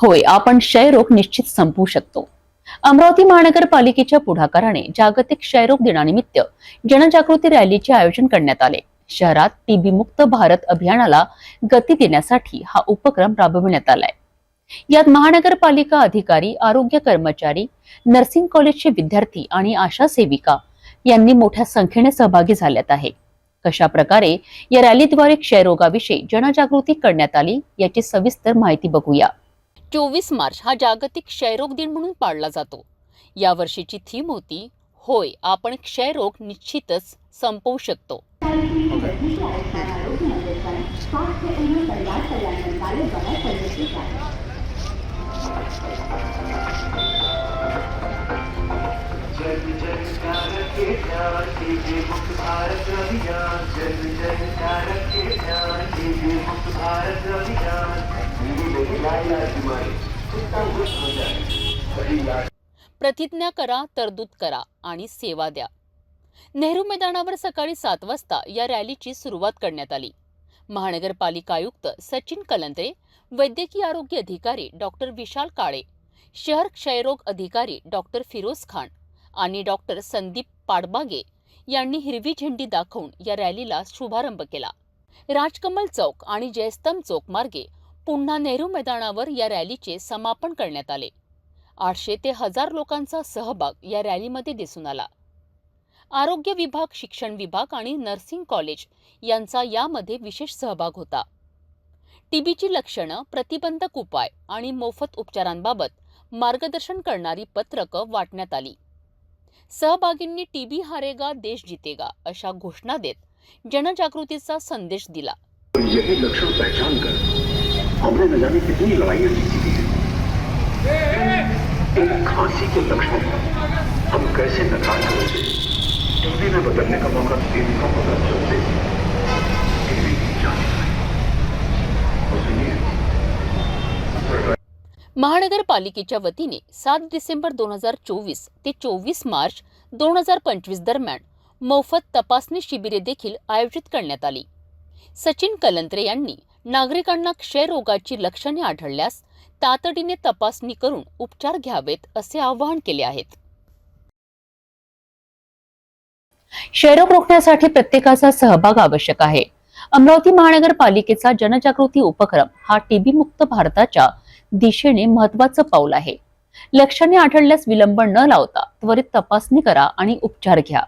होय, आपण क्षयरोग निश्चित संपवू शकतो. अमरावती महानगरपालिकेच्या पुढाकाराने जागतिक क्षयरोग दिनानिमित्त जनजागृती रॅलीचे आयोजन करण्यात आले. शहरात टीबी मुक्त भारत अभियानाला गती देण्यासाठी हा उपक्रम राबविण्यात आलाय. यात महानगरपालिका अधिकारी, आरोग्य कर्मचारी, नर्सिंग कॉलेजचे विद्यार्थी आणि आशा सेविका यांनी मोठ्या संख्येने सहभागी झाल्यात आहे. कशा प्रकारे या रॅलीद्वारे क्षयरोगाविषयी जनजागृती करण्यात आली याची सविस्तर माहिती बघूया. 24 मार्च हा जागतिक क्षयरोग दिन म्हणून पाळला जातो. या वर्षीची थीम होती, होय, आपण क्षयरोग निश्चितच संपवू शकतो. प्रतिज्ञा करा, तरतूद करा आणि सेवा द्या. नेहरू मैदानावर सकाळी 7 वाजता या रॅलीची सुरुवात करण्यात आली. महानगरपालिका आयुक्त सचिन कलंत्रे, वैद्यकीय आरोग्य अधिकारी डॉक्टर विशाल काळे, शहर क्षयरोग अधिकारी डॉक्टर फिरोज खान आणि डॉक्टर संदीप पाडबागे यांनी हिरवी झेंडी दाखवून या रॅलीला शुभारंभ केला. राजकमल चौक आणि जयस्तंभ चौक मार्गे पुन्हा नेहरू मैदानावर या रॅलीचे समापन करण्यात आले. 800 ते 1000 लोकांचा सहभाग या रॅलीमध्ये दिसून आला. आरोग्य विभाग, शिक्षण विभाग आणि नर्सिंग कॉलेज यांचा यामध्ये विशेष सहभाग होता. टीबीची लक्षणं, प्रतिबंधक उपाय आणि मोफत उपचारांबाबत मार्गदर्शन करणारी पत्रकं वाटण्यात आली. सहभागींनी टीबी हारेगा देश जीतेगा अशा घोषणा देत जनजागृतीचा संदेश दिला. यही लक्षण पहचान कर हमने न जाने कितनी लड़ाइयां जीती हैं. एक खांसी के लक्षण हम कैसे नकार करेंगे? टीबी में बदलने का मौका देने का पता चलते टीबी की जांच महानगरपालिकेच्या वतीने 7 डिसेंबर 2024 ते 24 मार्च 2025 दरम्यान मोफत तपासणी शिबिरे देखील आयोजित करण्यात आली. सचिन कलंत्रे यांनी नागरिकांना क्षयरोगाची लक्षणे आढळल्यास तातडीने तपासणी करून उपचार घ्यावेत असे आवाहन केले आहेत. क्षयरोग रोखण्यासाठी प्रत्येकाचा सहभाग आवश्यक आहे. अमरावती महानगरपालिकेचा जनजागृती उपक्रम हा टीबी मुक्त भारताच्या दिशेने महत्त्वाचं पाऊल आहे. लक्षणे आढळल्यास विलंब न लावता त्वरित तपासणी करा आणि उपचार घ्या.